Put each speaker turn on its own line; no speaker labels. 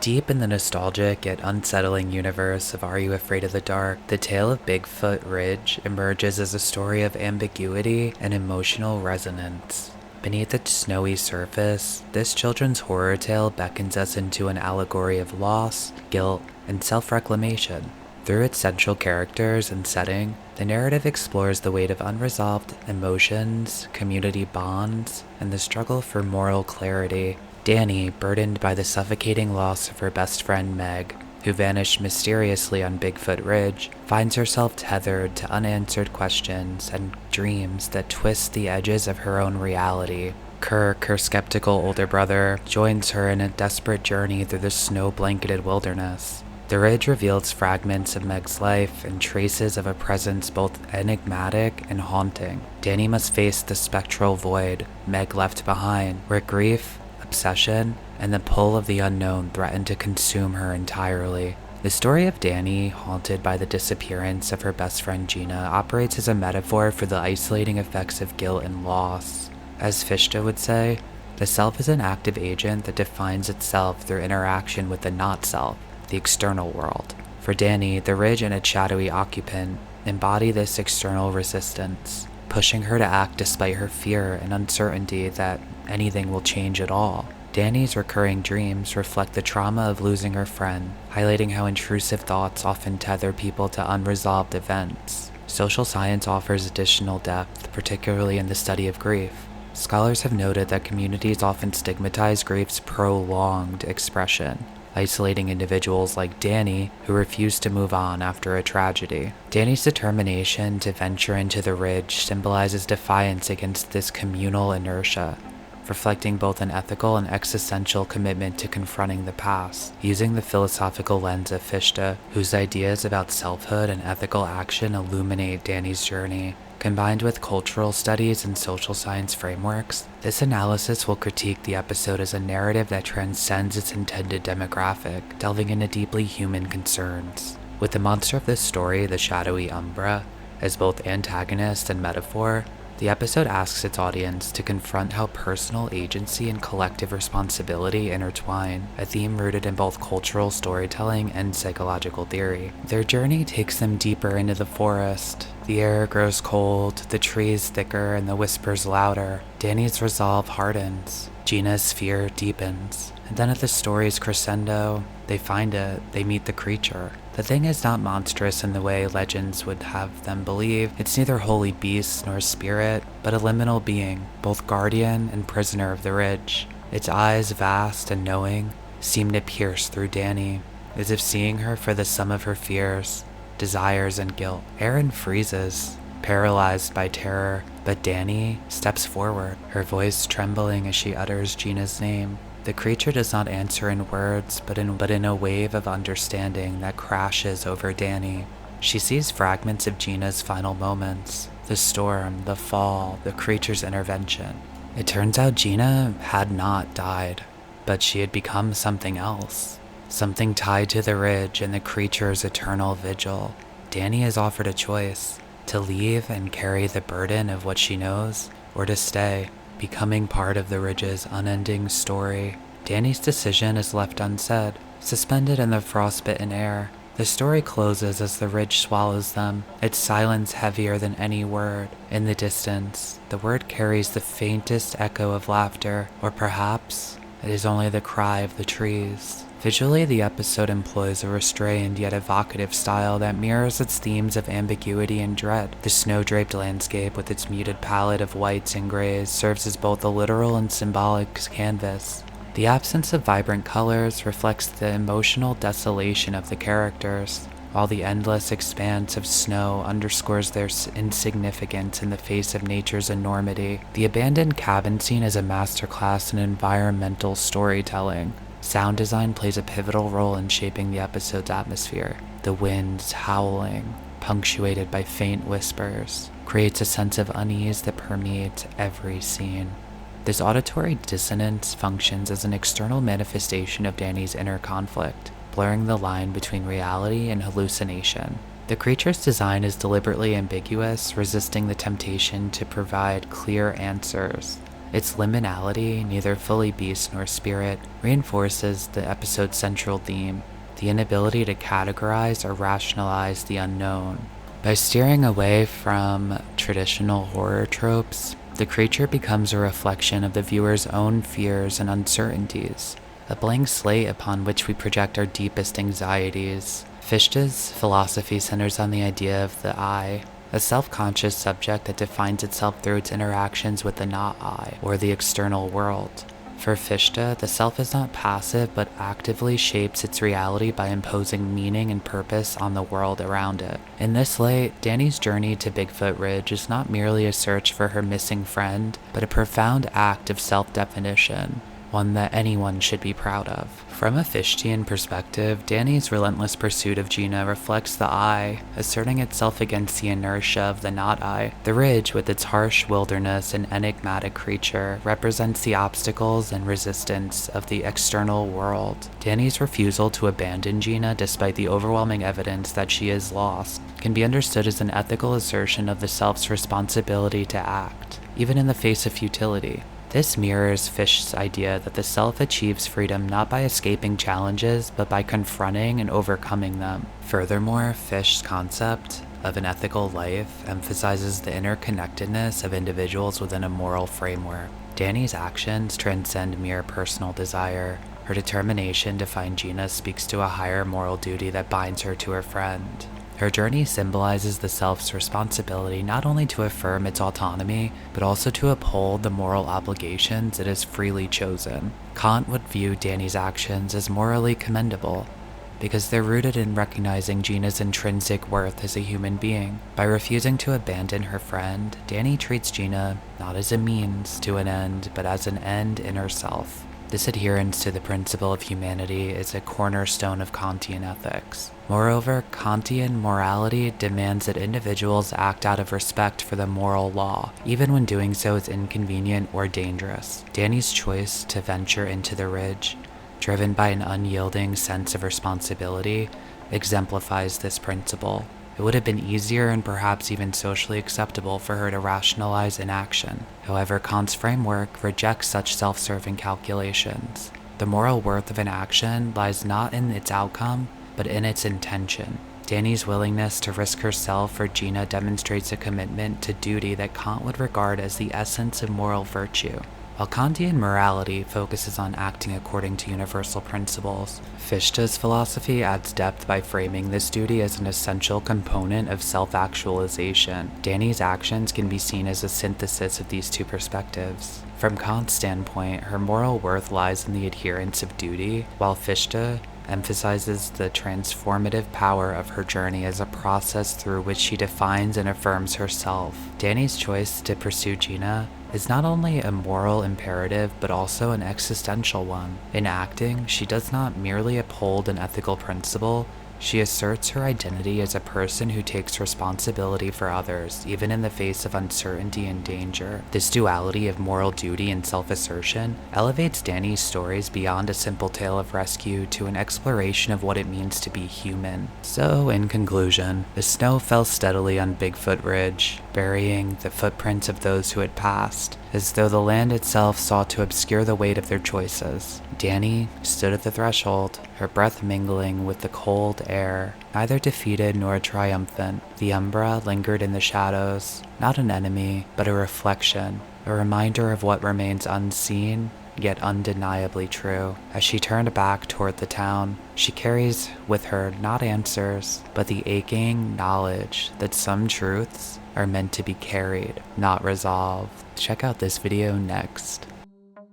Deep in the nostalgic yet unsettling universe of Are You Afraid of the Dark, the Tale of Bigfoot Ridge emerges as a story of ambiguity and emotional resonance. Beneath its snowy surface, this children's horror tale beckons us into an allegory of loss, guilt, and self-reclamation. Through its central characters and setting, the narrative explores the weight of unresolved emotions, community bonds, and the struggle for moral clarity. Danny, burdened by the suffocating loss of her best friend Meg, who vanished mysteriously on Bigfoot Ridge, finds herself tethered to unanswered questions and dreams that twist the edges of her own reality. Kirk, her skeptical older brother, joins her in a desperate journey through the snow-blanketed wilderness. The ridge reveals fragments of Meg's life and traces of a presence both enigmatic and haunting. Danny must face the spectral void Meg left behind, where grief, obsession, and the pull of the unknown threaten to consume her entirely. The story of Danny, haunted by the disappearance of her best friend Gina, operates as a metaphor for the isolating effects of guilt and loss. As Fichte would say, the self is an active agent that defines itself through interaction with the not-self, the external world. For Danny, the ridge and its shadowy occupant embody this external resistance, pushing her to act despite her fear and uncertainty that anything will change at all. Danny's recurring dreams reflect the trauma of losing her friend, highlighting how intrusive thoughts often tether people to unresolved events. Social science offers additional depth, particularly in the study of grief. Scholars have noted that communities often stigmatize grief's prolonged expression, isolating individuals like Danny, who refuse to move on after a tragedy. Danny's determination to venture into the ridge symbolizes defiance against this communal inertia, reflecting both an ethical and existential commitment to confronting the past. Using the philosophical lens of Fichte, whose ideas about selfhood and ethical action illuminate Danny's journey, combined with cultural studies and social science frameworks, this analysis will critique the episode as a narrative that transcends its intended demographic, delving into deeply human concerns. With the monster of this story, the shadowy Umbra, as both antagonist and metaphor, the episode asks its audience to confront how personal agency and collective responsibility intertwine, a theme rooted in both cultural storytelling and psychological theory. Their journey takes them deeper into the forest. The air grows cold, the trees thicker, and the whispers louder. Danny's resolve hardens. Gina's fear deepens. And then at the story's crescendo, they find it, they meet the creature. The thing is not monstrous in the way legends would have them believe. It's neither holy beast nor spirit, but a liminal being, both guardian and prisoner of the ridge. Its eyes, vast and knowing, seem to pierce through Danny, as if seeing her for the sum of her fears, desires, and guilt. Aaron freezes, paralyzed by terror, but Danny steps forward, her voice trembling as she utters Gina's name. The creature does not answer in words, but in a wave of understanding that crashes over Danny. She sees fragments of Gina's final moments, the storm, the fall, the creature's intervention. It turns out Gina had not died, but she had become something else, something tied to the ridge and the creature's eternal vigil. Danny is offered a choice, to leave and carry the burden of what she knows, or to stay, becoming part of the ridge's unending story. Danny's decision is left unsaid, suspended in the frostbitten air. The story closes as the ridge swallows them, its silence heavier than any word. In the distance, the word carries the faintest echo of laughter, or perhaps it is only the cry of the trees. Visually, the episode employs a restrained yet evocative style that mirrors its themes of ambiguity and dread. The snow-draped landscape with its muted palette of whites and grays serves as both a literal and symbolic canvas. The absence of vibrant colors reflects the emotional desolation of the characters, while the endless expanse of snow underscores their insignificance in the face of nature's enormity. The abandoned cabin scene is a masterclass in environmental storytelling. Sound design plays a pivotal role in shaping the episode's atmosphere. The winds howling, punctuated by faint whispers, creates a sense of unease that permeates every scene. This auditory dissonance functions as an external manifestation of Danny's inner conflict, blurring the line between reality and hallucination. The creature's design is deliberately ambiguous, resisting the temptation to provide clear answers. Its liminality, neither fully beast nor spirit, reinforces the episode's central theme, the inability to categorize or rationalize the unknown. By steering away from traditional horror tropes, the creature becomes a reflection of the viewer's own fears and uncertainties, a blank slate upon which we project our deepest anxieties. Fichte's philosophy centers on the idea of the I, a self-conscious subject that defines itself through its interactions with the not-I, or the external world. For Fichte, the self is not passive but actively shapes its reality by imposing meaning and purpose on the world around it. In this light, Danny's journey to Bigfoot Ridge is not merely a search for her missing friend, but a profound act of self-definition, one that anyone should be proud of. From a Fichtean perspective, Danny's relentless pursuit of Gina reflects the I, asserting itself against the inertia of the not-I. The ridge, with its harsh wilderness and enigmatic creature, represents the obstacles and resistance of the external world. Danny's refusal to abandon Gina, despite the overwhelming evidence that she is lost, can be understood as an ethical assertion of the self's responsibility to act, even in the face of futility. This mirrors Fichte's idea that the self achieves freedom not by escaping challenges, but by confronting and overcoming them. Furthermore, Fichte's concept of an ethical life emphasizes the interconnectedness of individuals within a moral framework. Danny's actions transcend mere personal desire. Her determination to find Gina speaks to a higher moral duty that binds her to her friend. Her journey symbolizes the self's responsibility not only to affirm its autonomy, but also to uphold the moral obligations it has freely chosen. Kant would view Danny's actions as morally commendable, because they're rooted in recognizing Gina's intrinsic worth as a human being. By refusing to abandon her friend, Danny treats Gina not as a means to an end, but as an end in herself. This adherence to the principle of humanity is a cornerstone of Kantian ethics. Moreover, Kantian morality demands that individuals act out of respect for the moral law, even when doing so is inconvenient or dangerous. Danny's choice to venture into the ridge, driven by an unyielding sense of responsibility, exemplifies this principle. It would have been easier and perhaps even socially acceptable for her to rationalize inaction. However, Kant's framework rejects such self-serving calculations. The moral worth of an action lies not in its outcome, but in its intention. Danny's willingness to risk herself for Gina demonstrates a commitment to duty that Kant would regard as the essence of moral virtue. While Kantian morality focuses on acting according to universal principles, Fichte's philosophy adds depth by framing this duty as an essential component of self-actualization. Danny's actions can be seen as a synthesis of these two perspectives. From Kant's standpoint, her moral worth lies in the adherence of duty, while Fichte emphasizes the transformative power of her journey as a process through which she defines and affirms herself. Danny's choice to pursue Gina is not only a moral imperative, but also an existential one. In acting, she does not merely uphold an ethical principle, she asserts her identity as a person who takes responsibility for others, even in the face of uncertainty and danger. This duality of moral duty and self-assertion elevates Danny's stories beyond a simple tale of rescue to an exploration of what it means to be human. So, in conclusion, the snow fell steadily on Bigfoot Ridge, burying the footprints of those who had passed, as though the land itself sought to obscure the weight of their choices. Danny stood at the threshold, her breath mingling with the cold air, neither defeated nor triumphant. The Umbra lingered in the shadows, not an enemy, but a reflection, a reminder of what remains unseen, yet undeniably true. As she turned back toward the town, she carries with her not answers, but the aching knowledge that some truths are meant to be carried, not resolved. Check out this video next.